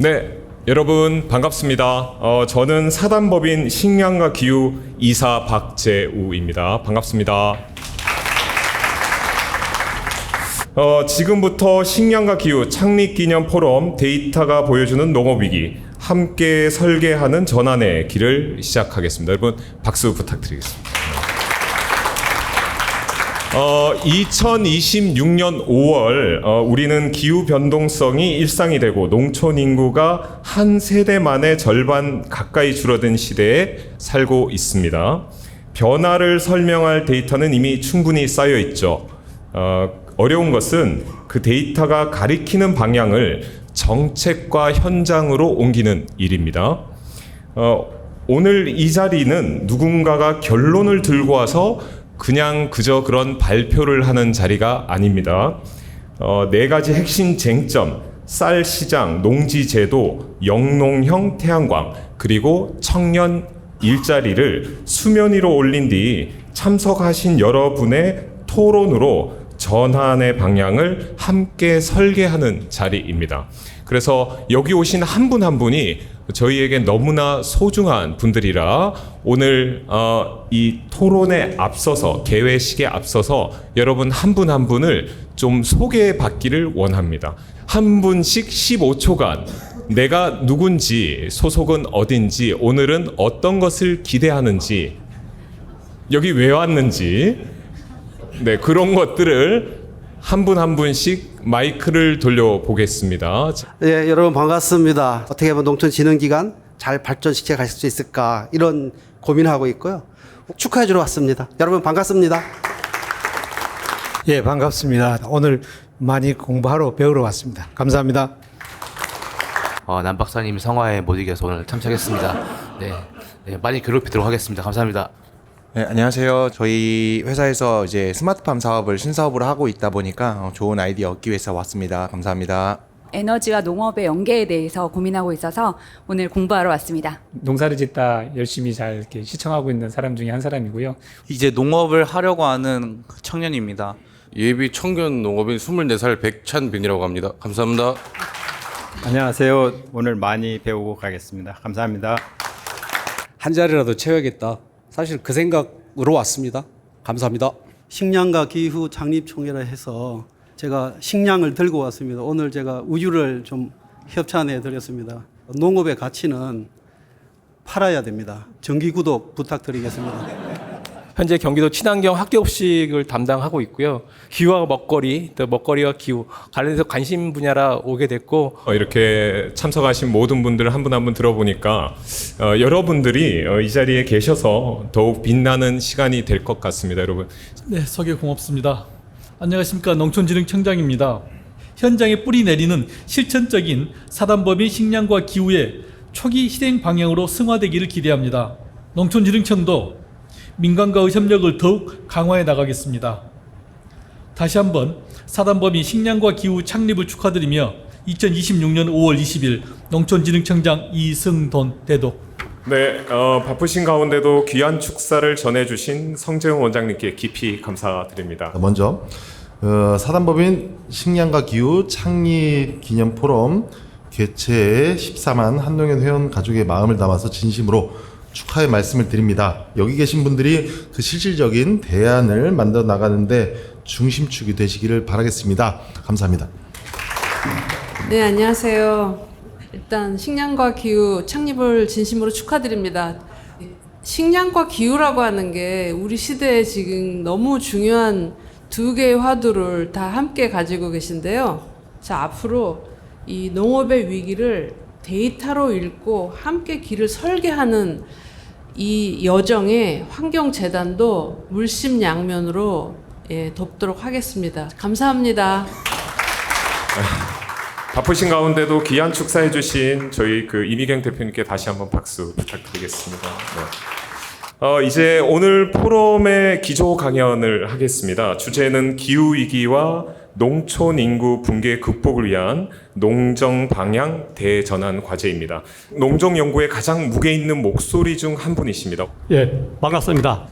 네, 여러분 반갑습니다. 저는 사단법인 식량과 기후 이사 박재우입니다. 반갑습니다. 지금부터 식량과 기후 창립기념 포럼 데이터가 보여주는 농업위기 함께 설계하는 전환의 길을 시작하겠습니다. 여러분 박수 부탁드리겠습니다. 2026년 5월 우리는 기후 변동성이 일상이 되고 농촌 인구가 한 세대 만에 절반 가까이 줄어든 시대에 살고 있습니다. 변화를 설명할 데이터는 이미 충분히 쌓여 있죠. 어려운 것은 그 데이터가 가리키는 방향을 정책과 현장으로 옮기는 일입니다. 오늘 이 자리는 누군가가 결론을 들고 와서 그저 그런 발표를 하는 자리가 아닙니다. 네 가지 핵심 쟁점, 쌀 시장, 농지 제도, 영농형 태양광, 그리고 청년 일자리를 수면 위로 올린 뒤 참석하신 여러분의 토론으로 전환의 방향을 함께 설계하는 자리입니다. 그래서 여기 오신 한 분 한 분이 저희에게 너무나 소중한 분들이라 오늘 이 토론에 앞서서 개회식에 앞서서 여러분 한 분 한 분을 좀 소개해 받기를 원합니다. 한 분씩 15초간 내가 누군지, 소속은 어딘지, 오늘은 어떤 것을 기대하는지, 여기 왜 왔는지, 네, 그런 것들을 한 분 한 분씩 마이크를 돌려보겠습니다. 예, 여러분 반갑습니다. 어떻게 하면 농촌진흥기관 잘 발전시켜 갈 수 있을까 이런 고민하고 있고요. 축하해 주러 왔습니다. 여러분 반갑습니다. 예, 반갑습니다. 오늘 많이 공부하러 배우러 왔습니다. 감사합니다. 남 박사님 성화에 못 이겨서 오늘 참석했습니다. 네, 많이 괴롭히도록 하겠습니다. 감사합니다. 네, 안녕하세요. 저희 회사에서 이제 스마트팜 사업을 신사업으로 하고 있다 보니까 좋은 아이디어 얻기 위해서 왔습니다. 감사합니다. 에너지와 농업의 연계에 대해서 고민하고 있어서 오늘 공부하러 왔습니다. 농사를 짓다 열심히 잘 이렇게 시청하고 있는 사람 중에 한 사람이고요. 이제 농업을 하려고 하는 청년입니다. 예비 청년 농업인 24살 백찬빈이라고 합니다. 감사합니다. 안녕하세요. 오늘 많이 배우고 가겠습니다. 감사합니다. 한 자리라도 채워야겠다. 사실 그 생각으로 왔습니다. 감사합니다. 식량과 기후 창립총회라 해서 제가 식량을 들고 왔습니다. 오늘 제가 우유를 좀 협찬해 드렸습니다. 농업의 가치는 팔아야 됩니다. 정기 구독 부탁드리겠습니다. 현재 경기도 친환경 학교급식을 담당하고 있고요. 기후와 먹거리, 또 먹거리와 기후 관련해서 관심 분야라 오게 됐고 이렇게 참석하신 모든 분들 한 분 한 분 들어보니까 여러분들이 이 자리에 계셔서 더욱 빛나는 시간이 될 것 같습니다. 여러분. 네, 소개 고맙습니다. 안녕하십니까, 농촌진흥청장입니다. 현장에 뿌리 내리는 실천적인 사단법인 식량과 기후의 초기 실행 방향으로 승화되기를 기대합니다. 농촌진흥청도 민간과의 협력을 더욱 강화해 나가겠습니다. 다시 한번 사단법인 식량과 기후 창립을 축하드리며 2026년 5월 20일 농촌진흥청장 이승돈 대도. 네, 바쁘신 가운데도 귀한 축사를 전해주신 성재용 원장님께 깊이 감사드립니다. 먼저 사단법인 식량과 기후 창립 기념 포럼 개최에 14만 한농연 회원 가족의 마음을 담아서 진심으로 축하의 말씀을 드립니다. 여기 계신 분들이 그 실질적인 대안을 만들어 나가는데 중심축이 되시기를 바라겠습니다. 감사합니다. 네, 안녕하세요. 일단 식량과 기후 창립을 진심으로 축하드립니다. 식량과 기후라고 하는 게 우리 시대에 지금 너무 중요한 두 개의 화두를 다 함께 가지고 계신데요. 자, 앞으로 이 농업의 위기를 데이터로 읽고 함께 길을 설계하는 이 여정에 환경재단도 물심양면으로 돕도록 하겠습니다. 감사합니다. 바쁘신 가운데도 귀한 축사해 주신 저희 이미경 대표님께 다시 한번 박수 부탁드리겠습니다. 네. 이제 오늘 포럼의 기조 강연을 하겠습니다. 주제는 기후위기와 농촌 인구 붕괴 극복을 위한 농정 방향 대전환 과제입니다. 농정 연구의 가장 무게 있는 목소리 중 한 분이십니다. 예, 반갑습니다.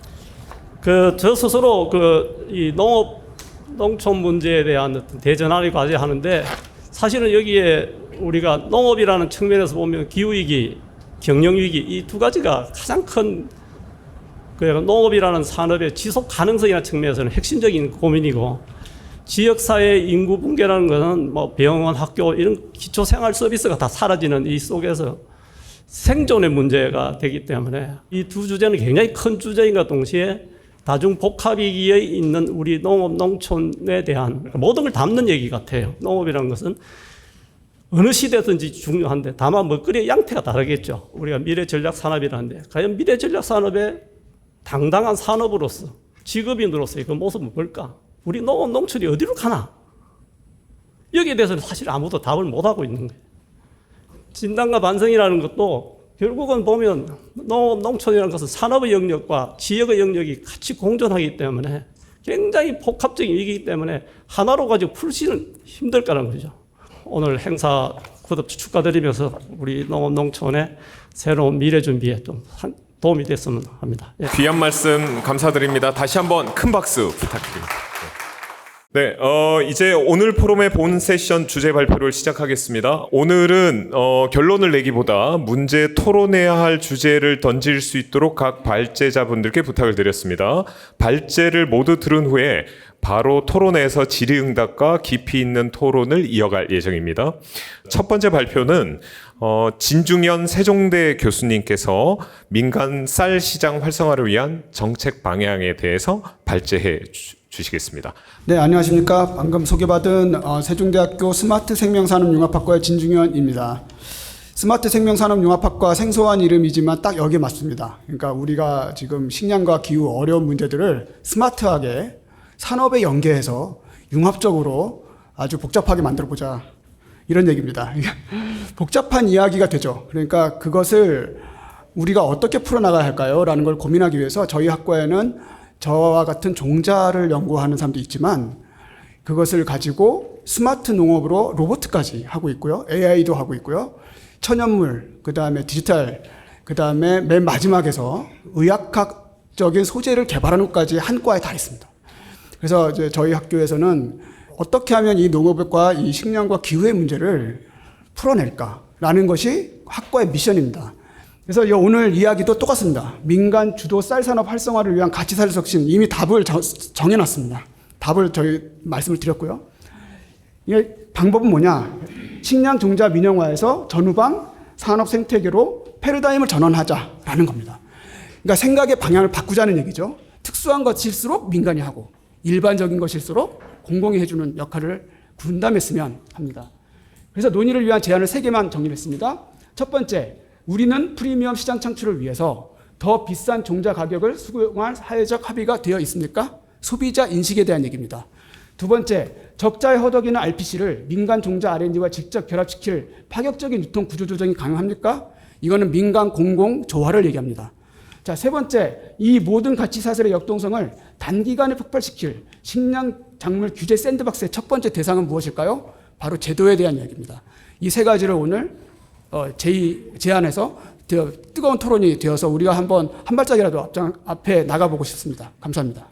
저 스스로 이 농촌 문제에 대한 대전환을 과제하는데 사실은 여기에 우리가 농업이라는 측면에서 보면 기후위기, 경영위기 이 두 가지가 가장 큰 농업이라는 산업의 지속 가능성이라는 측면에서는 핵심적인 고민이고, 지역사회 인구 붕괴라는 것은 뭐 병원, 학교 이런 기초 생활 서비스가 다 사라지는 이 속에서 생존의 문제가 되기 때문에 이 두 주제는 굉장히 큰 주제인과 동시에 다중 복합이기에 있는 우리 농업, 농촌에 대한 모든 걸 담는 얘기 같아요. 농업이라는 것은 어느 시대든지 중요한데 다만 먹거리의 양태가 다르겠죠. 우리가 미래 전략 산업이라는데 과연 미래 전략 산업의 당당한 산업으로서 직업인으로서의 그 모습은 뭘까? 우리 농업, 농촌이 어디로 가나? 여기에 대해서는 사실 아무도 답을 못하고 있는 거예요. 진단과 반성이라는 것도 결국은 보면 농업, 농촌이라는 것은 산업의 영역과 지역의 영역이 같이 공존하기 때문에 굉장히 복합적인 위기이기 때문에 하나로 가지고 풀기는 힘들 거라는 거죠. 오늘 행사 거듭 축하드리면서 우리 농업, 농촌의 새로운 미래 준비에 좀 도움이 됐으면 합니다. 예. 귀한 말씀 감사드립니다. 다시 한번 큰 박수 부탁드립니다. 네, 이제 오늘 포럼의 본 세션 주제 발표를 시작하겠습니다. 오늘은 결론을 내기보다 문제 토론해야 할 주제를 던질 수 있도록 각 발제자분들께 부탁을 드렸습니다. 발제를 모두 들은 후에 바로 토론에서 질의응답과 깊이 있는 토론을 이어갈 예정입니다. 첫 번째 발표는 진중현 세종대 교수님께서 민간 쌀 시장 활성화를 위한 정책 방향에 대해서 발제해 주시겠습니다. 네, 안녕하십니까. 방금 소개받은 세종대학교 스마트 생명산업융합학과의 진중현입니다. 스마트 생명산업융합학과 생소한 이름이지만 딱 여기에 맞습니다. 그러니까 우리가 지금 식량과 기후 어려운 문제들을 스마트하게 산업에 연계해서 융합적으로 아주 복잡하게 만들어보자, 이런 얘기입니다. 복잡한 이야기가 되죠. 그러니까 그것을 우리가 어떻게 풀어나가야 할까요? 라는 걸 고민하기 위해서 저희 학과에는 저와 같은 종자를 연구하는 사람도 있지만 그것을 가지고 스마트 농업으로 로봇까지 하고 있고요. AI도 하고 있고요. 천연물, 그 다음에 디지털, 그 다음에 맨 마지막에서 의학학적인 소재를 개발하는 것까지 한 과에 다 있습니다. 그래서 이제 저희 학교에서는 어떻게 하면 이 농업과 이 식량과 기후의 문제를 풀어낼까라는 것이 학과의 미션입니다. 그래서 오늘 이야기도 똑같습니다. 민간 주도 쌀산업 활성화를 위한 가치사를 혁신, 이미 답을 정해놨습니다. 답을 저희 말씀을 드렸고요. 이게 방법은 뭐냐? 식량 종자 민영화에서 전후방 산업 생태계로 패러다임을 전환하자라는 겁니다. 그러니까 생각의 방향을 바꾸자는 얘기죠. 특수한 것일수록 민간이 하고 일반적인 것일수록 공공이 해주는 역할을 분담했으면 합니다. 그래서 논의를 위한 제안을 3개만 정립했습니다. 첫 번째, 우리는 프리미엄 시장 창출을 위해서 더 비싼 종자 가격을 수용할 사회적 합의가 되어 있습니까? 소비자 인식에 대한 얘기입니다. 두 번째, 적자에 허덕이는 RPC를 민간 종자 R&D와 직접 결합시킬 파격적인 유통 구조 조정이 가능합니까? 이거는 민간 공공 조화를 얘기합니다. 자, 세 번째, 이 모든 가치 사슬의 역동성을 단기간에 폭발시킬 식량 작물 규제 샌드박스의 첫 번째 대상은 무엇일까요? 바로 제도에 대한 이야기입니다. 이 세 가지를 오늘 제안해서 뜨거운 토론이 되어서 우리가 한번 한 발짝이라도 앞에 나가보고 싶습니다. 감사합니다.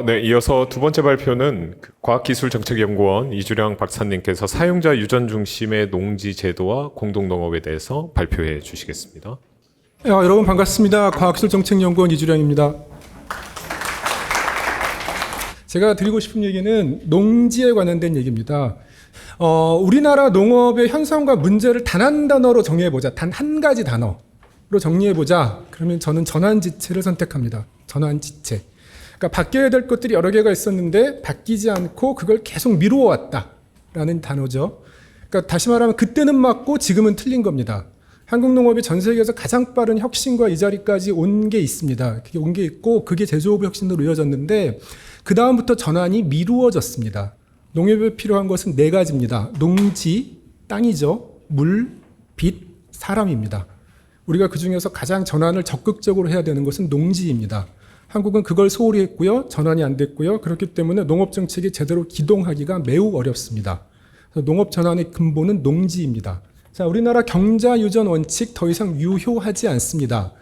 네, 이어서 두 번째 발표는 과학기술정책연구원 이주령 박사님께서 사용자 유전 중심의 농지 제도와 공동농업에 대해서 발표해 주시겠습니다. 여러분 반갑습니다. 과학기술정책연구원 이주령입니다. 제가 드리고 싶은 얘기는 농지에 관련된 얘기입니다. 우리나라 농업의 현상과 문제를 단 한 단어로 정리해보자. 단 한 가지 단어로 정리해보자. 그러면 저는 전환지체를 선택합니다. 전환지체. 그러니까 바뀌어야 될 것들이 여러 개가 있었는데 바뀌지 않고 그걸 계속 미루어 왔다라는 단어죠. 그러니까 다시 말하면 그때는 맞고 지금은 틀린 겁니다. 한국 농업이 전 세계에서 가장 빠른 혁신과 이 자리까지 온 게 있습니다. 그게 온 게 있고 그게 제조업 혁신으로 이어졌는데 그 다음부터 전환이 미루어졌습니다. 농업에 필요한 것은 4가지입니다. 농지, 땅이죠. 물, 빛, 사람입니다. 우리가 그중에서 가장 전환을 적극적으로 해야 되는 것은 농지입니다. 한국은 그걸 소홀히 했고요. 전환이 안 됐고요. 그렇기 때문에 농업정책이 제대로 기동하기가 매우 어렵습니다. 농업 전환의 근본은 농지입니다. 자, 우리나라 경자 유전 원칙 더 이상 유효하지 않습니다.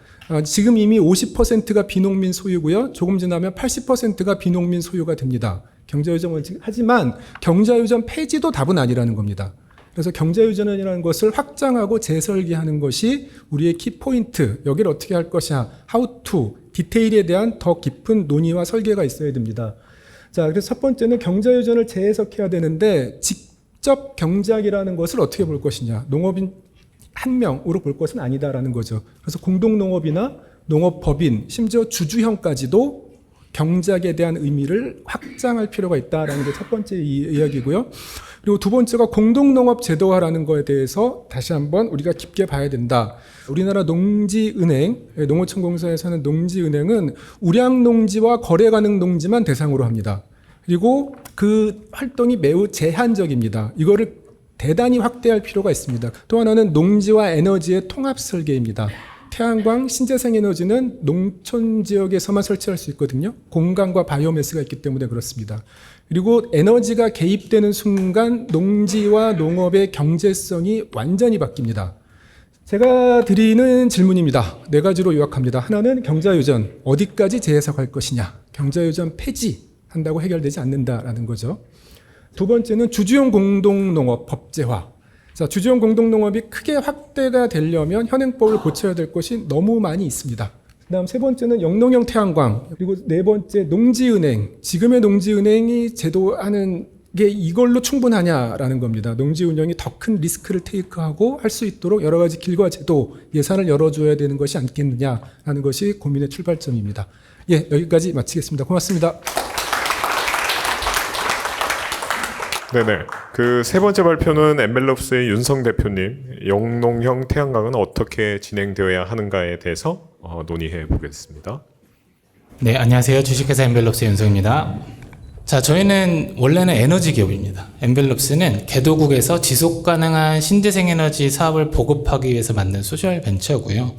지금 이미 50%가 비농민 소유고요. 조금 지나면 80%가 비농민 소유가 됩니다. 경자유전 원칙. 하지만 경자유전 폐지도 답은 아니라는 겁니다. 그래서 경자유전이라는 것을 확장하고 재설계하는 것이 우리의 키포인트, 여기를 어떻게 할 것이냐, how to, 디테일에 대한 더 깊은 논의와 설계가 있어야 됩니다. 자, 그래서 첫 번째는 경자유전을 재해석해야 되는데 직접 경작이라는 것을 어떻게 볼 것이냐, 농업인 한 명으로 볼 것은 아니다라는 거죠. 그래서 공동농업이나 농업법인, 심지어 주주형까지도 경작에 대한 의미를 확장할 필요가 있다라는 게 첫 번째 이야기고요. 그리고 두 번째가 공동농업 제도화라는 거에 대해서 다시 한번 우리가 깊게 봐야 된다. 우리나라 농지은행, 농어촌공사에서 하는 농지은행은 우량농지와 거래 가능 농지만 대상으로 합니다. 그리고 그 활동이 매우 제한적입니다. 이거를 대단히 확대할 필요가 있습니다. 또 하나는 농지와 에너지의 통합 설계입니다. 태양광, 신재생 에너지는 농촌 지역에서만 설치할 수 있거든요. 공간과 바이오매스가 있기 때문에 그렇습니다. 그리고 에너지가 개입되는 순간 농지와 농업의 경제성이 완전히 바뀝니다. 제가 드리는 질문입니다. 네 가지로 요약합니다. 하나는 경자유전, 어디까지 재해석할 것이냐. 경자유전 폐지한다고 해결되지 않는다라는 거죠. 두 번째는 주주용 공동농업 법제화. 자, 주주용 공동농업이 크게 확대가 되려면 현행법을 고쳐야 될 것이 너무 많이 있습니다. 그다음 세 번째는 영농형 태양광, 그리고 네 번째 농지은행. 지금의 농지은행이 제도하는 게 이걸로 충분하냐라는 겁니다. 농지운영이 더 큰 리스크를 테이크하고 할 수 있도록 여러 가지 길과 제도, 예산을 열어줘야 되는 것이 않겠느냐라는 것이 고민의 출발점입니다. 예, 여기까지 마치겠습니다. 고맙습니다. 네네. 그 세 번째 발표는 엔벨롭스의 윤성 대표님, 영농형 태양광은 어떻게 진행되어야 하는가에 대해서 논의해 보겠습니다. 네, 안녕하세요. 주식회사 엔벨롭스 윤성입니다. 자, 저희는 원래는 에너지 기업입니다. 엔벨롭스는 개도국에서 지속 가능한 신재생 에너지 사업을 보급하기 위해서 만든 소셜 벤처고요.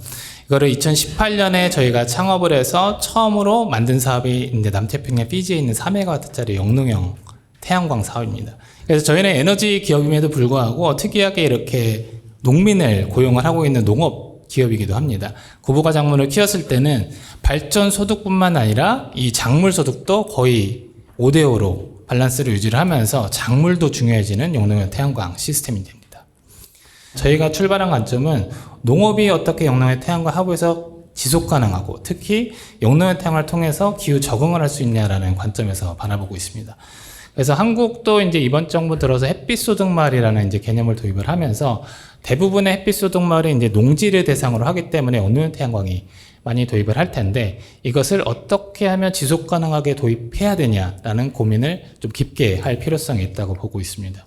이거를 2018년에 저희가 창업을 해서 처음으로 만든 사업이 이제 남태평양 피지에 있는 3메가와트짜리 영농형 태양광 사업입니다. 그래서 저희는 에너지 기업임에도 불구하고 특이하게 이렇게 농민을 고용을 하고 있는 농업 기업이기도 합니다. 고부가 작물을 키웠을 때는 발전 소득뿐만 아니라 이 작물 소득도 거의 5대5로 밸런스를 유지를 하면서 작물도 중요해지는 영농형 태양광 시스템이 됩니다. 저희가 출발한 관점은 농업이 어떻게 영농형 태양광 하부에서 지속 가능하고 특히 영농형 태양광을 통해서 기후 적응을 할 수 있냐라는 관점에서 바라보고 있습니다. 그래서 한국도 이제 이번 정부 들어서 햇빛 소득마을이라는 이제 개념을 도입을 하면서 대부분의 햇빛 소득마을이 이제 농지를 대상으로 하기 때문에 영농형 태양광이 많이 도입을 할 텐데 이것을 어떻게 하면 지속 가능하게 도입해야 되냐라는 고민을 좀 깊게 할 필요성이 있다고 보고 있습니다.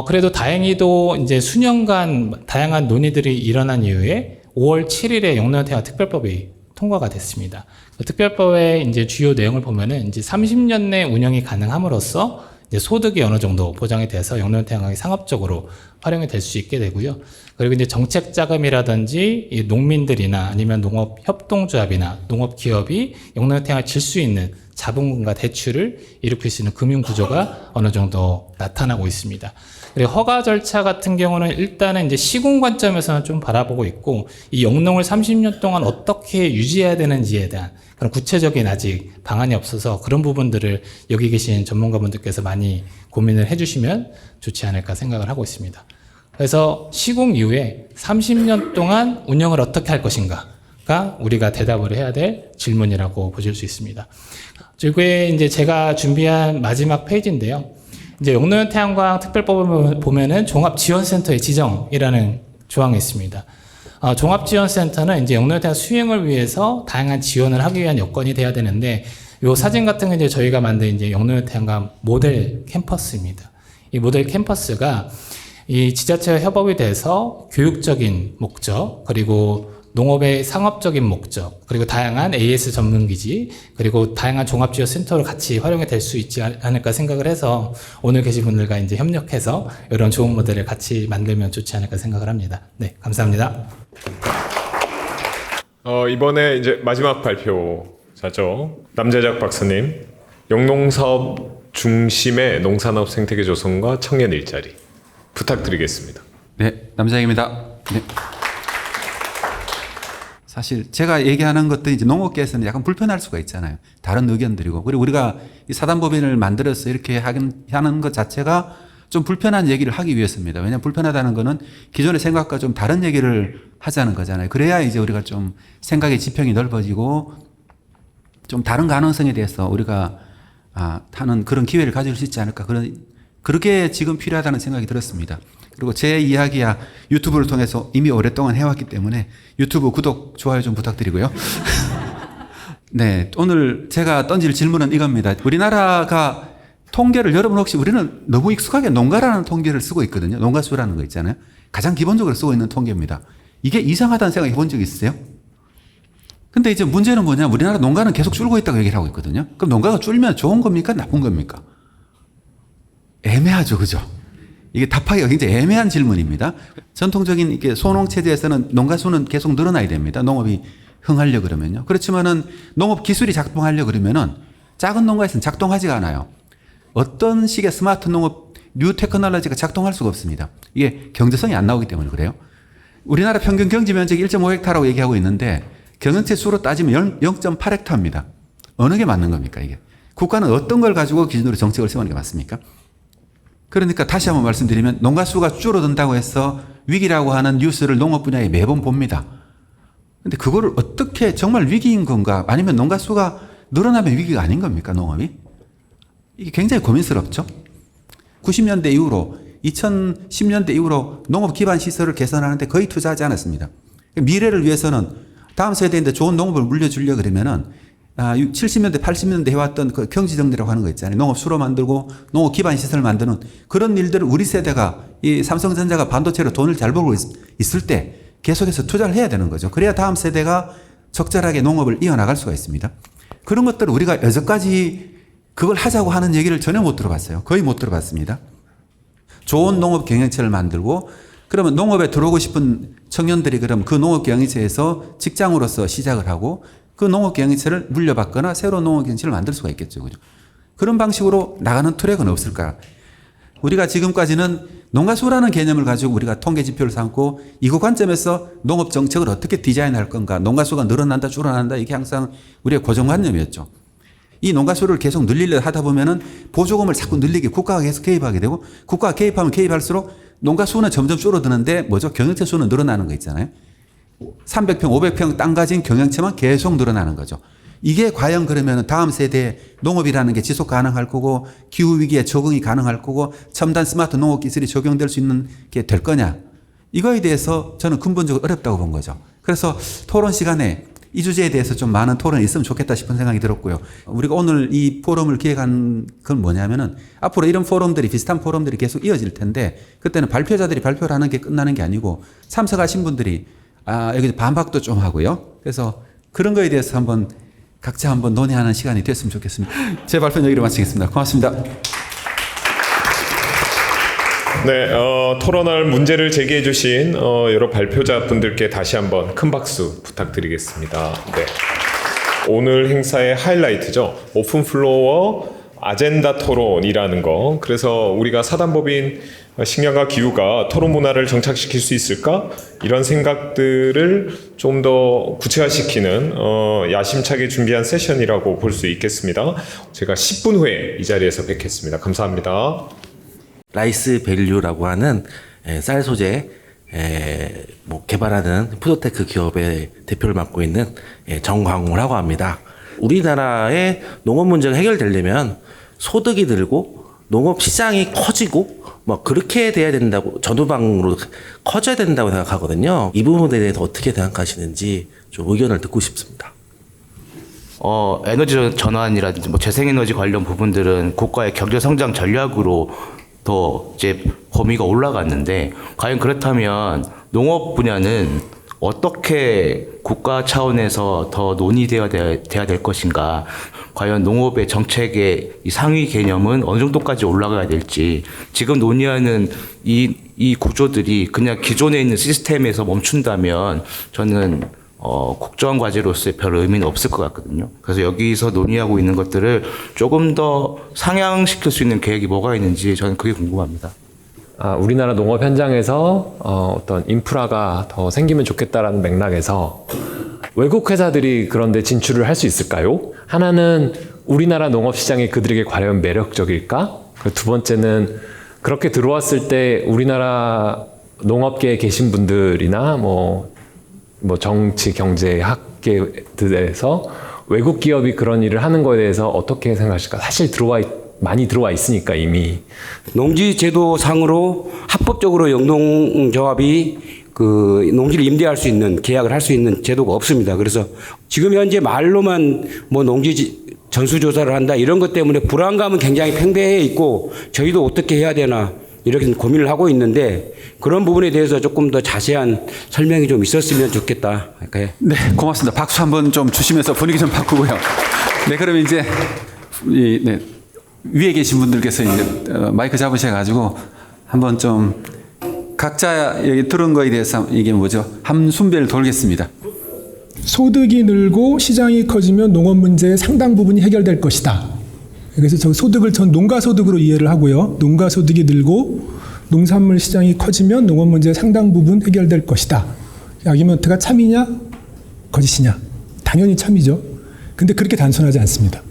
그래도 다행히도 이제 수년간 다양한 논의들이 일어난 이후에 5월 7일에 영농형 태양광 특별법이 통과가 됐습니다. 그 특별법의 이제 주요 내용을 보면은 이제 30년 내 운영이 가능함으로써 이제 소득이 어느 정도 보장이 돼서 영농형 태양광이 상업적으로 활용이 될 수 있게 되고요. 그리고 이제 정책 자금이라든지 이 농민들이나 아니면 농업 협동조합이나 농업 기업이 영농형 태양광을 질 수 있는 자본금과 대출을 일으킬 수 있는 금융 구조가 어느 정도 나타나고 있습니다. 그리고 허가 절차 같은 경우는 일단은 이제 시공 관점에서는 좀 바라보고 있고 이 영농을 30년 동안 어떻게 유지해야 되는지에 대한 그런 구체적인 아직 방안이 없어서 그런 부분들을 여기 계신 전문가분들께서 많이 고민을 해주시면 좋지 않을까 생각을 하고 있습니다. 그래서 시공 이후에 30년 동안 운영을 어떻게 할 것인가가 우리가 대답을 해야 될 질문이라고 보실 수 있습니다. 이게 이제 제가 준비한 마지막 페이지인데요. 이제 영농형 태양광 특별법을 보면은 종합지원센터의 지정이라는 조항이 있습니다. 종합지원센터는 이제 영농형 태양광 수행을 위해서 다양한 지원을 하기 위한 여건이 돼야 되는데 요 사진 같은 게 이제 저희가 만든 이제 영농형 태양광 모델 캠퍼스입니다. 이 모델 캠퍼스가 이 지자체와 협업이 돼서 교육적인 목적 그리고 농업의 상업적인 목적 그리고 다양한 AS 전문기지 그리고 다양한 종합지원센터로 같이 활용이 될 수 있지 않을까 생각을 해서 오늘 계신 분들과 이제 협력해서 이런 좋은 모델을 같이 만들면 좋지 않을까 생각을 합니다. 네, 감사합니다. 이번에 이제 마지막 발표자죠. 남재작 박사님, 영농사업 중심의 농산업 생태계 조성과 청년 일자리 부탁드리겠습니다. 네, 남재작입니다. 네. 사실 제가 얘기하는 것도 이제 농업계에서는 약간 불편할 수가 있잖아요. 다른 의견들이고. 그리고 우리가 이 사단법인을 만들어서 이렇게 하는 것 자체가 좀 불편한 얘기를 하기 위해서입니다. 왜냐하면 불편하다는 거는 기존의 생각과 좀 다른 얘기를 하자는 거잖아요. 그래야 이제 우리가 좀 생각의 지평이 넓어지고 좀 다른 가능성에 대해서 우리가 하는 그런 기회를 가질 수 있지 않을까. 그렇게 지금 필요하다는 생각이 들었습니다. 그리고 제 이야기야 유튜브를 통해서 이미 오랫동안 해왔기 때문에 유튜브 구독, 좋아요 좀 부탁드리고요. 네, 오늘 제가 던질 질문은 이겁니다. 우리나라가 통계를 여러분 혹시 우리는 너무 익숙하게 농가라는 통계를 쓰고 있거든요. 농가수라는 거 있잖아요. 가장 기본적으로 쓰고 있는 통계입니다. 이게 이상하다는 생각 해본 적 있어요? 근데 이제 문제는 뭐냐? 우리나라 농가는 계속 줄고 있다고 얘기를 하고 있거든요. 그럼 농가가 줄면 좋은 겁니까? 나쁜 겁니까? 애매하죠. 그죠? 이게 답하기가 굉장히 애매한 질문입니다. 전통적인 이게 소농 체제에서는 농가 수는 계속 늘어나야 됩니다. 농업이 흥하려 그러면요. 그렇지만은 농업 기술이 작동하려 그러면은 작은 농가에서는 작동하지가 않아요. 어떤 식의 스마트 농업 뉴 테크놀로지가 작동할 수가 없습니다. 이게 경제성이 안 나오기 때문에 그래요. 우리나라 평균 경지 면적이 1.5헥타라고 얘기하고 있는데 경영체 수로 따지면 0.8헥타입니다. 어느 게 맞는 겁니까 이게? 국가는 어떤 걸 가지고 기준으로 정책을 세우는 게 맞습니까? 그러니까 다시 한번 말씀드리면 농가 수가 줄어든다고 해서 위기라고 하는 뉴스를 농업 분야에 매번 봅니다. 근데 그거를 어떻게 정말 위기인 건가? 아니면 농가 수가 늘어나면 위기가 아닌 겁니까 농업이? 이게 굉장히 고민스럽죠. 90년대 이후로 2010년대 이후로 농업 기반 시설을 개선하는데 거의 투자하지 않았습니다. 미래를 위해서는 다음 세대인데 좋은 농업을 물려주려 그러면은 70년대, 80년대 해왔던 그 경지정리라고 하는 거 있잖아요. 농업 수로 만들고 농업 기반 시설을 만드는 그런 일들을 우리 세대가 이 삼성전자가 반도체로 돈을 잘 벌고 있을 때 계속해서 투자를 해야 되는 거죠. 그래야 다음 세대가 적절하게 농업을 이어나갈 수가 있습니다. 그런 것들을 우리가 여태까지 그걸 하자고 하는 얘기를 전혀 못 들어봤어요. 거의 못 들어봤습니다. 좋은 농업 경영체를 만들고 그러면 농업에 들어오고 싶은 청년들이 그럼 그 농업 경영체에서 직장으로서 시작을 하고 그 농업 경영체를 물려받거나 새로운 농업 경영체를 만들 수가 있겠죠. 그죠? 그런 방식으로 나가는 트랙은 없을까? 우리가 지금까지는 농가수라는 개념을 가지고 우리가 통계 지표를 삼고 이거 관점에서 농업 정책을 어떻게 디자인할 건가? 농가수가 늘어난다, 줄어난다 이게 항상 우리의 고정관념이었죠. 이 농가수를 계속 늘리려 하다 보면은 보조금을 자꾸 늘리게 국가가 계속 개입하게 되고 국가가 개입하면 개입할수록 농가수는 점점 줄어드는데 뭐죠? 경영체 수는 늘어나는 거 있잖아요. 300평, 500평 땅 가진 경영체만 계속 늘어나는 거죠. 이게 과연 그러면 다음 세대 농업이라는 게 지속 가능할 거고 기후위기에 적응이 가능할 거고 첨단 스마트 농업 기술이 적용될 수 있는 게 될 거냐. 이거에 대해서 저는 근본적으로 어렵다고 본 거죠. 그래서 토론 시간에 이 주제에 대해서 좀 많은 토론이 있으면 좋겠다 싶은 생각이 들었고요. 우리가 오늘 이 포럼을 기획한 건 뭐냐면은 앞으로 이런 포럼들이 비슷한 포럼들이 계속 이어질 텐데 그때는 발표자들이 발표를 하는 게 끝나는 게 아니고 참석하신 분들이 여기 반박도 좀 하고요. 그래서 그런 거에 대해서 한번 각자 한번 논의하는 시간이 됐으면 좋겠습니다. 제 발표는 여기로 마치겠습니다. 고맙습니다. 네, 토론할 문제를 제기해 주신 여러 발표자 분들께 다시 한번 큰 박수 부탁드리겠습니다. 네. 오늘 행사의 하이라이트죠. 오픈 플로어 아젠다 토론이라는 거. 그래서 우리가 사단법인 식량과 기후가 토론 문화를 정착시킬 수 있을까? 이런 생각들을 좀 더 구체화시키는 야심차게 준비한 세션이라고 볼 수 있겠습니다. 제가 10분 후에 이 자리에서 뵙겠습니다. 감사합니다. 라이스 밸류라고 하는 쌀 소재 개발하는 푸드테크 기업의 대표를 맡고 있는 정광우라고 합니다. 우리나라의 농업 문제가 해결되려면 소득이 늘고 농업 시장이 커지고 그렇게 돼야 된다고 전후방으로 커져야 된다고 생각하거든요. 이 부분에 대해서 어떻게 생각하시는지 좀 의견을 듣고 싶습니다. 에너지 전환이라든지 재생에너지 관련 부분들은 국가의 경제 성장 전략으로 더 이제 범위가 올라갔는데 과연 그렇다면 농업 분야는 어떻게 국가 차원에서 더 논의되어야 될 것인가? 과연 농업의 정책의 이 상위 개념은 어느 정도까지 올라가야 될지 지금 논의하는 이 구조들이 그냥 기존에 있는 시스템에서 멈춘다면 저는 국정원 과제로서의 별 의미는 없을 것 같거든요. 그래서 여기서 논의하고 있는 것들을 조금 더 상향시킬 수 있는 계획이 뭐가 있는지 저는 그게 궁금합니다. 우리나라 농업 현장에서 어떤 인프라가 더 생기면 좋겠다라는 맥락에서 외국 회사들이 그런데 진출을 할 수 있을까요? 하나는 우리나라 농업시장이 그들에게 과연 매력적일까? 두 번째는 그렇게 들어왔을 때 우리나라 농업계에 계신 분들이나 뭐 정치, 경제, 학계들에서 외국 기업이 그런 일을 하는 거에 대해서 어떻게 생각하실까? 사실 많이 들어와 있으니까 이미. 농지제도상으로 합법적으로 영농조합이 그 농지를 임대할 수 있는 계약을 할 수 있는 제도가 없습니다. 그래서 지금 현재 말로만 뭐 농지 전수조사를 한다 이런 것 때문에 불안감은 굉장히 팽배해 있고 저희도 어떻게 해야 되나 이렇게 고민을 하고 있는데 그런 부분에 대해서 조금 더 자세한 설명이 좀 있었으면 좋겠다. 네, 고맙습니다. 박수 한번 좀 주시면서 분위기 좀 바꾸고요. 네, 그러면 이제 위에 계신 분들께서 이제 마이크 잡으셔가지고 한번 좀 각자 여기 들은 거에 대해서 이게 뭐죠? 함순배를 돌겠습니다. 소득이 늘고 시장이 커지면 농업 문제의 상당 부분이 해결될 것이다. 그래서 저 소득을 전 농가소득으로 이해를 하고요. 농가소득이 늘고 농산물 시장이 커지면 농업 문제의 상당 부분 해결될 것이다. 아기먼트가 참이냐 거짓이냐? 당연히 참이죠. 근데 그렇게 단순하지 않습니다.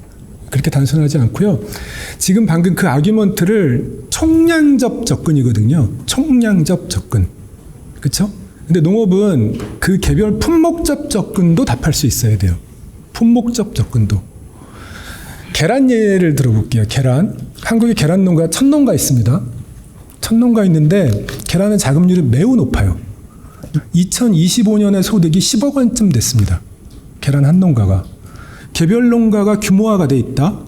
그렇게 단순하지 않고요. 지금 방금 그 아규먼트를 총량적 접근이거든요. 총량적 접근. 그렇죠? 근데 농업은 그 개별 품목적 접근도 답할 수 있어야 돼요. 품목적 접근도. 계란 예를 들어볼게요. 계란. 한국에 계란 농가 1000농가 있습니다. 1000농가 있는데 계란의 자급률이 매우 높아요. 2025년에 소득이 10억 원쯤 됐습니다. 계란 한 농가가. 개별 농가가 규모화가 되어 있다.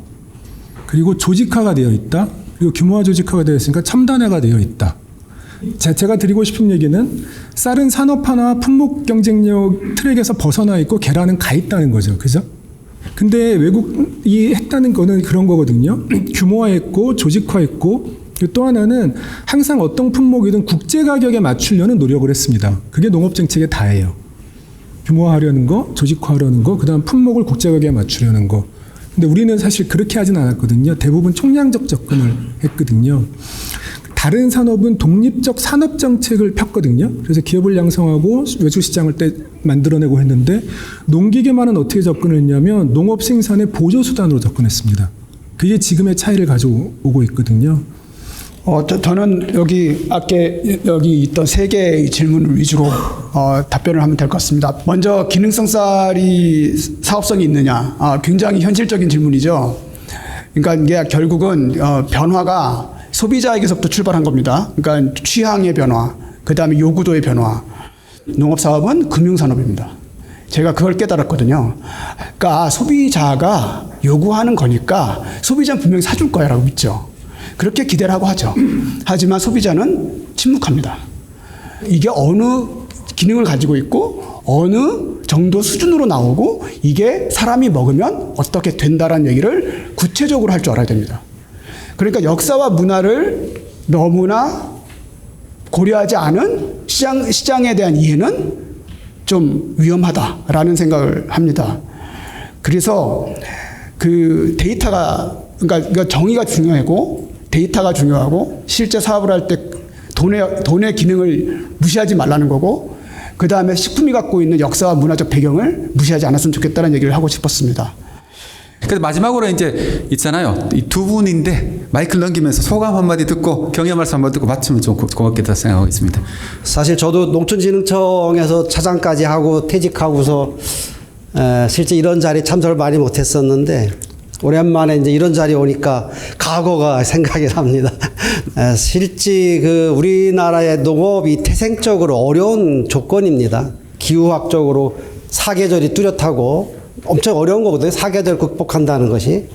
그리고 조직화가 되어 있다. 그리고 규모화 조직화가 되어 있으니까 첨단화가 되어 있다. 제가 드리고 싶은 얘기는 쌀은 산업화나 품목 경쟁력 트랙에서 벗어나 있고 계란은 가 있다는 거죠. 그죠? 근데 외국이 했다는 거는 그런 거거든요. 규모화했고 조직화했고 또 하나는 항상 어떤 품목이든 국제 가격에 맞추려는 노력을 했습니다. 그게 농업 정책의 다예요. 규모화하려는 거, 조직화하려는 거, 그다음 품목을 국제 가격에 맞추려는 거. 근데 우리는 사실 그렇게 하진 않았거든요. 대부분 총량적 접근을 했거든요. 다른 산업은 독립적 산업 정책을 폈거든요. 그래서 기업을 양성하고 외주 시장을 만들어내고 했는데 농기계만은 어떻게 접근을 했냐면 농업 생산의 보조 수단으로 접근했습니다. 그게 지금의 차이를 가져오고 있거든요. 저는 여기 있던 세 개의 질문을 위주로 답변을 하면 될 것 같습니다. 먼저 기능성 쌀이 사업성이 있느냐? 굉장히 현실적인 질문이죠. 그러니까 이게 결국은 변화가 소비자에게서부터 출발한 겁니다. 그러니까 취향의 변화, 그 다음에 요구도의 변화. 농업사업은 금융산업입니다. 제가 그걸 깨달았거든요. 그러니까 소비자가 요구하는 거니까 소비자는 분명히 사줄 거야라고 믿죠. 그렇게 기대를 하고 하죠. 하지만 소비자는 침묵합니다. 이게 어느 기능을 가지고 있고 어느 정도 수준으로 나오고 이게 사람이 먹으면 어떻게 된다라는 얘기를 구체적으로 할 줄 알아야 됩니다. 그러니까 역사와 문화를 너무나 고려하지 않은 시장에 대한 이해는 좀 위험하다라는 생각을 합니다. 그래서 그 데이터가 그러니까 정의가 중요하고 데이터가 중요하고 실제 사업을 할 때 돈의 기능을 무시하지 말라는 거고 그 다음에 식품이 갖고 있는 역사와 문화적 배경을 무시하지 않았으면 좋겠다는 얘기를 하고 싶었습니다. 그래서 마지막으로 이제 있잖아요. 이 두 분인데 마이크를 넘기면서 소감 한마디 듣고 경영 말씀 한마디 듣고 마치면 좀 고맙겠다 생각하고 있습니다. 사실 저도 농촌진흥청에서 차장까지 하고 퇴직하고서 실제 이런 자리에 참석을 많이 못했었는데 오랜만에 이제 이런 자리에 오니까 과거가 생각이 납니다. 실제 그 우리나라의 농업이 태생적으로 어려운 조건입니다. 기후학적으로 사계절이 뚜렷하고 엄청 어려운 거거든요. 사계절 극복한다는 것이.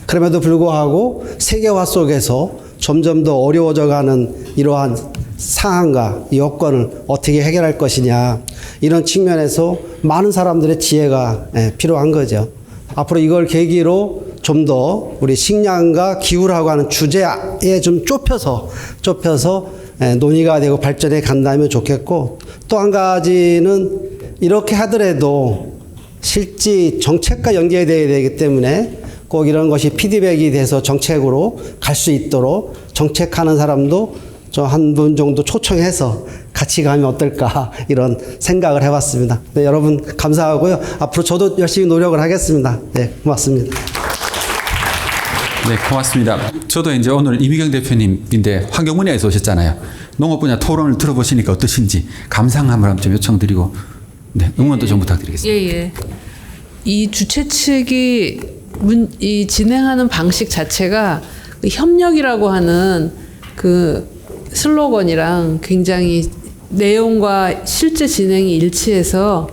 그럼에도 불구하고 세계화 속에서 점점 더 어려워져 가는 이러한 상황과 여건을 어떻게 해결할 것이냐 이런 측면에서 많은 사람들의 지혜가 필요한 거죠. 앞으로 이걸 계기로 좀 더 우리 식량과 기후라고 하는 주제에 좀 좁혀서 논의가 되고 발전해 간다면 좋겠고 또 한 가지는 이렇게 하더라도 실제 정책과 연계되어야 되기 때문에 꼭 이런 것이 피드백이 돼서 정책으로 갈 수 있도록 정책하는 사람도 좀 한 분 정도 초청해서 같이 가면 어떨까 이런 생각을 해봤습니다. 네, 여러분 감사하고요. 앞으로 저도 열심히 노력을 하겠습니다. 네, 고맙습니다. 네, 고맙습니다. 저도 이제 오늘 이미경 대표님인데 환경 분야에서 오셨잖아요. 농업 분야 토론을 들어보시니까 어떠신지 감상 한번 좀 요청드리고 네, 응원도 좀 부탁드리겠습니다. 예. 이 주최 측이 이 진행하는 방식 자체가 그 협력이라고 하는 그 슬로건이랑 굉장히 내용과 실제 진행이 일치해서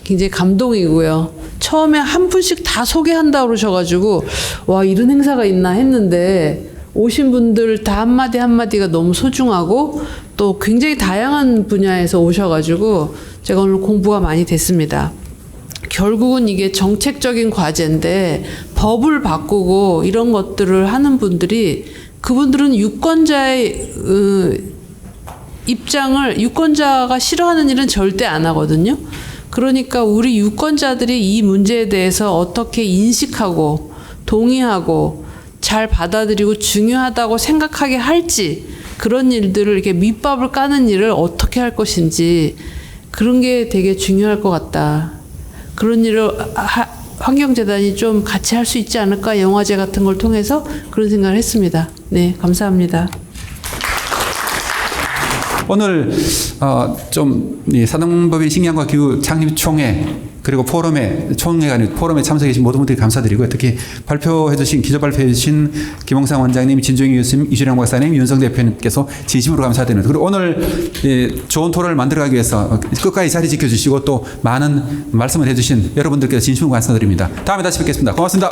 굉장히 감동이고요. 처음에 한 분씩 다 소개한다 그러셔가지고 와 이런 행사가 있나 했는데 오신 분들 다 한마디 한마디가 너무 소중하고 또 굉장히 다양한 분야에서 오셔가지고 제가 오늘 공부가 많이 됐습니다. 결국은 이게 정책적인 과제인데 법을 바꾸고 이런 것들을 하는 분들이 그분들은 유권자의 입장을 유권자가 싫어하는 일은 절대 안 하거든요. 그러니까 우리 유권자들이 이 문제에 대해서 어떻게 인식하고 동의하고 잘 받아들이고 중요하다고 생각하게 할지 그런 일들을 이렇게 밑밥을 까는 일을 어떻게 할 것인지 그런 게 되게 중요할 것 같다. 그런 일을 환경재단이 좀 같이 할 수 있지 않을까 영화제 같은 걸 통해서 그런 생각을 했습니다. 네, 감사합니다. 오늘 좀 사단법인 식량과 기후 창립 총회 그리고 총회가 아니고 포럼에 참석해 주신 모든 분들이 감사드리고요. 특히 발표해 주신 기조 발표해 주신 김홍상 원장님, 진종희 교수님, 이준영 박사님, 윤성 대표님께서 진심으로 감사드립니다. 그리고 오늘 좋은 토론을 만들어가기 위해서 끝까지 자리 지켜주시고 또 많은 말씀을 해주신 여러분들께서 진심으로 감사드립니다. 다음에 다시 뵙겠습니다. 고맙습니다.